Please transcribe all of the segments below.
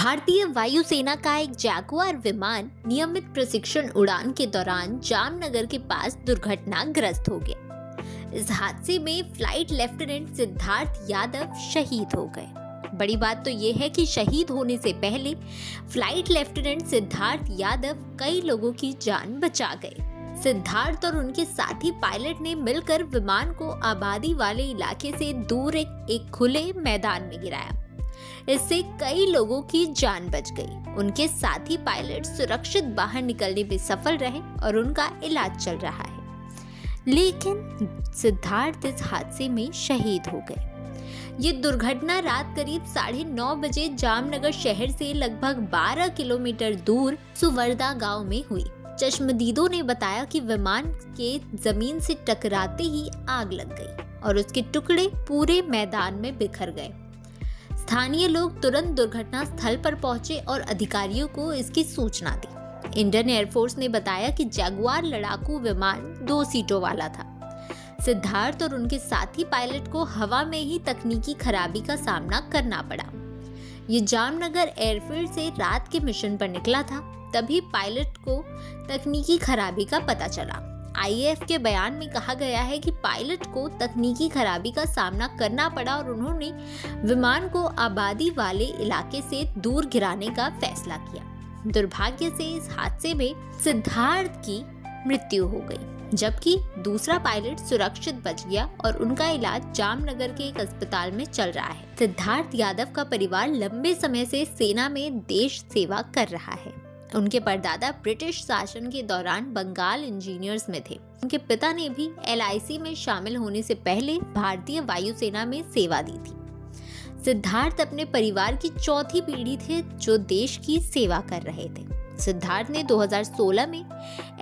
भारतीय वायुसेना का एक जैगुआर विमान नियमित प्रशिक्षण उड़ान के दौरान जामनगर के पास दुर्घटनाग्रस्त हो गया। इस हादसे में फ्लाइट लेफ्टिनेंट सिद्धार्थ यादव शहीद हो गए। बड़ी बात तो ये है कि शहीद होने से पहले फ्लाइट लेफ्टिनेंट सिद्धार्थ यादव कई लोगों की जान बचा गए। सिद्धार्थ और उनके साथी पायलट ने मिलकर विमान को आबादी वाले इलाके से दूर एक खुले मैदान में गिराया। इससे कई लोगों की जान बच गई। उनके साथी पायलट सुरक्षित बाहर निकलने में सफल रहे और उनका इलाज चल रहा है, लेकिन सिद्धार्थ इस हादसे में शहीद हो गए। ये दुर्घटना रात करीब 9:30 बजे जामनगर शहर से लगभग 12 किलोमीटर दूर सुवर्दा गांव में हुई। चश्मदीदों ने बताया कि विमान के जमीन से टकराते ही आग लग गई और उसके टुकड़े पूरे मैदान में बिखर गए। स्थानीय लोग तुरंत दुर्घटना स्थल पर पहुंचे और अधिकारियों को इसकी सूचना दी। इंडियन एयरफोर्स ने बताया कि जैगुआर लड़ाकू विमान 2 सीटों वाला था। सिद्धार्थ और उनके साथी पायलट को हवा में ही तकनीकी खराबी का सामना करना पड़ा। ये जामनगर एयरफील्ड से रात के मिशन पर निकला था, तभी पायलट को तकनीकी खराबी का पता चला। आईएएफ के बयान में कहा गया है कि पायलट को तकनीकी खराबी का सामना करना पड़ा और उन्होंने विमान को आबादी वाले इलाके से दूर गिराने का फैसला किया। दुर्भाग्य से इस हादसे में सिद्धार्थ की मृत्यु हो गई, जबकि दूसरा पायलट सुरक्षित बच गया और उनका इलाज जामनगर के एक अस्पताल में चल रहा है। सिद्धार्थ यादव का परिवार लंबे समय से सेना में देश सेवा कर रहा है। उनके परदादा ब्रिटिश शासन के दौरान बंगाल इंजीनियर्स में थे। उनके पिता ने भी LIC में शामिल होने से पहले भारतीय वायुसेना में सेवा दी थी। सिद्धार्थ अपने परिवार की चौथी पीढ़ी थे जो देश की सेवा कर रहे थे। सिद्धार्थ ने 2016 में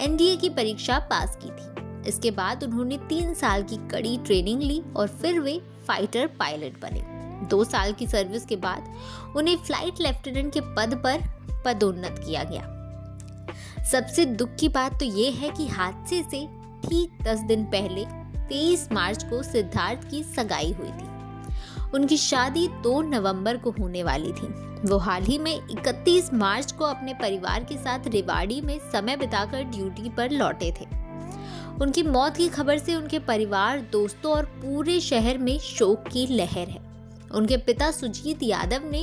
NDA की परीक्षा पास की थी। इसके बाद उन्होंने 3 साल की कड़ी ट्रेनिंग ली और फिर वे फाइटर पायलट बने। 2 साल की सर्विस के बाद उन्हें फ्लाइट लेफ्टिनेंट के पद पर पदोन्नत किया गया। सबसे दुख की बात तो ये है कि हादसे से ठीक 10 दिन पहले 23 मार्च को सिद्धार्थ की सगाई हुई थी। उनकी शादी 2 नवंबर को होने वाली थी। वो हाल ही में 31 मार्च को अपने परिवार के साथ रेवाड़ी में समय बिताकर ड्यूटी पर लौटे थे। उनकी मौत की खबर से उनके परिवार, दोस्तों और पूरे शहर में शोक की लहर है। उनके पिता सुजीत यादव ने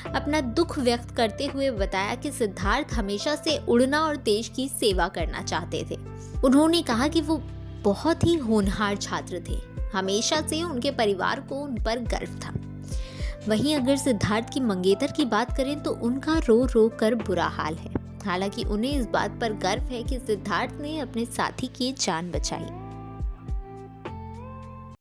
अपना दुख व्यक्त करते हुए बताया कि सिद्धार्थ हमेशा से उड़ना और देश की सेवा करना चाहते थे। उन्होंने कहा कि वो बहुत ही होनहार छात्र थे। हमेशा से उनके परिवार को उन पर गर्व था। वहीं अगर सिद्धार्थ की मंगेतर की बात करें तो उनका रो रो कर बुरा हाल है। हालांकि उन्हें इस बात पर गर्व है कि सिद्धार्थ ने अपने साथी की जान बचाई।